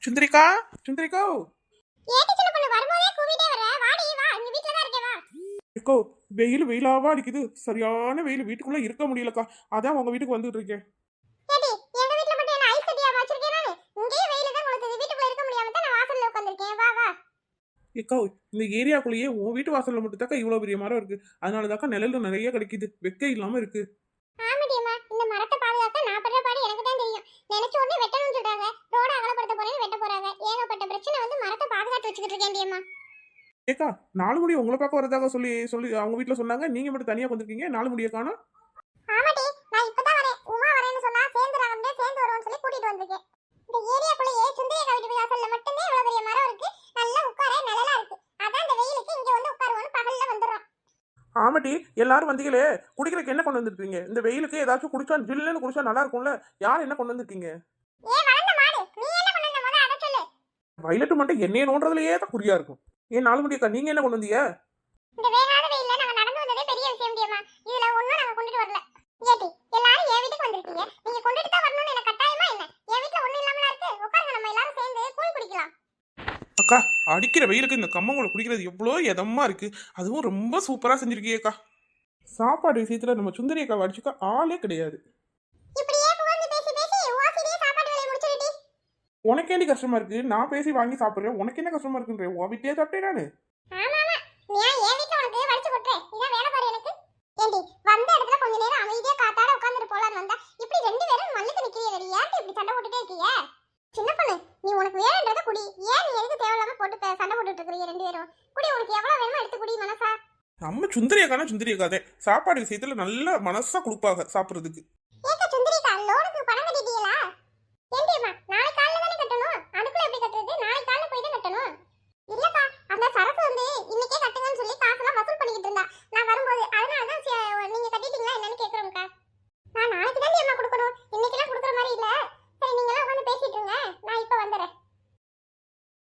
சுந்தரிக்கா, சுந்தரிக்கா. ஏட்டி சின்ன பொண்ணு வரும்போதே கூவிட்டே வர. வாடி வா, இங்க வீட்ல தான் இருக்கே வா. ஏக்கோ, வெயில் வெயிலாவா அடிக்குது. சரியான வெயில், வீட்டுக்குள்ள இருக்க முடியலக்கா. அதான் உங்க வீட்டுக்கு வந்துட்டு இருக்கேன். ஏட்டி எங்க வீட்ல மட்டும் என்ன ஐஸ் கட்டியா வச்சிருக்கேன் நானு? இங்கேயே வெயில தான் கொளுத்துது. வீட்டுக்குள்ள இருக்க முடியாம தான் நான் வாசல்ல உட்கார்ந்திருக்கேன். வா வா. ஏக்கா, இந்த ஏரியாக்குள்ளேயே உன் வீட்டு வாசல்ல மட்டும் தாக்கா இவ்வளவு பெரிய மரம் இருக்கு. அதனாலதாக்கா நிழல்ல நிறைய கிடைக்குது. வெக்க இல்லாம இருக்கு. ஆமாடியம்மா, இந்த மரத்தை பாதுகாக்க நான் பண்ற பாடு எனக்கு தான் தெரியும். நினைச்ச உடனே வெட்டணும்னு சொல்றாங்க. ரோட அகலப்படுத்த போறேன்னு வெட்ட போறாங்க. ஏகப்பட்ட பிரச்சனை வந்து மரத்தை பாதுகாத்து வச்சுக்கிட்டு இருக்கேன்டியம்மா. ஏக்கா, 4 முடி உங்களை பார்க்க வரதாக சொல்லி சொல்லி அவங்க வீட்டுல சொன்னாங்க. நீங்க மட்டும் தனியா வந்திருக்கீங்க. 4 முடிய காணோம். ஆமாடி, நான் இப்பதான் வரேன். உமா வரேன்னு சொன்னா சேர்ந்து ராகம்டே சேர்ந்து வருவோம்னு சொல்லி கூட்டிட்டு வந்திருக்கேன். இந்த ஏரியாக்குள்ளேயே சுந்தரியா வீட்டு வாசல்ல மட்டுமே இவ்வளவு பெரிய மரம் இருக்கு. நல்லா உட்கார நிழலா இருக்கு. அதான் இந்த வெயிலுக்கு இங்க வந்து உட்காருவோம்னு பகல்ல வந்துடுறோம். ஆமாட்டி, எல்லாரும் வந்தீங்களே. குடிக்கிறதுக்கு என்ன கொண்டு வந்திருக்கீங்க? இந்த வெயிலுக்கு ஏதாச்சும் குடிச்சா ஜில்லுன்னு குடிச்சா நல்லா இருக்கும்ல. யார் என்ன கொண்டு வந்திருக்கீங்க? ஏன் வளர்ந்த மாடு, நீ என்ன கொண்டு வந்த முத அதை சொல்லு. வயலட்டு மட்டும் என்னைய நோன்றதுலயே தான் குறியா இருக்கும். ஏன் 4 முடியக்கா, நீங்க என்ன கொண்டு வந்தீங்க? இந்த வேகாத வெயில்ல நாங்க நடந்து வந்ததே பெரிய விஷயம் முடியுமா? இதுல ஒண்ணும் நாங்க கொண்டுட்டு வரல. ஏடி எல்லாரும் என் வீட்டுக்கு வந்திருக்கீங்க. நீங்க கொண்டுட்டு தான் வரணும்னு எனக்கு கட்டாயமா என்ன? என் வீட்ல ஒண்ணும் இல்லாமல இருக்கு. உட்காருங்க, நம்ம எல்லாரும் சேர்ந்து கூழ் குடிக்கலாம். அக்கா, அடிக்கிற வெயிலுக்கு இந்த கம்மங்கூழ குடிக்கிறது எவ்வளோ இதமா இருக்கு. அதுவும் ரொம்ப சூப்பரா செஞ்சிருக்கீங்கக்கா. சாப்பாடு விஷயத்துல நம்ம சுந்தரி அக்கா அடிச்சுக்க ஆளே கிடையாது. இப்படியே புகழ்ந்து பேசி பேசி ஓசிடியே சாப்பாடு வேலையை முடிச்சிருடி. உனக்கேண்டி கஷ்டமா இருக்கு? நான் பேசி வாங்கி சாப்பிடுறேன். உனக்கு என்ன கஷ்டமா இருக்குன்றேன்? உன் வீட்டையே சாப்பிட்டேன் நானு. ஆமா ஆமா, நீ ஏன் என் வீட்ல உனக்கு வலிச்சு கொட்டுறேன்? இதான் வேலை பாரு எனக்கு. ஏண்டி வந்த இடத்துல கொஞ்ச நேரம் அமைதியா காத்தாட உட்கார்ந்துட்டு போலான்னு வந்தா இப்படி ரெண்டு பேரும் மல்லுக்கு நிக்கிறீங்கடி. ஏன்டி இப்படி சண்டை போட்டுட்டே இருக்கீங்க? சின்ன பொண்ணு, நீ உனக்கு வேணுன்றத குடி. ஏன் நீ எதுக்கு தேவையில்லாம போட்டு சண்டை போட்டுட்டு இருக்கீங்க ரெண்டு பேரும்? குடி, உனக்கு எவ்வளவு வேணுமோ எடுத்து குடி மனசா. நம்ம சுந்தரி அக்கானா சுந்தரி அக்காதே. சாப்பாடு விஷயத்துல நல்ல மனசா கொடுப்பாங்க சாப்பிடுறதுக்கு. ஏக்க சுந்தரிக்கா, லோனுக்கு பணம் கட்டிட்டீங்களா? ஏண்டியம்மா, நாளைக்கு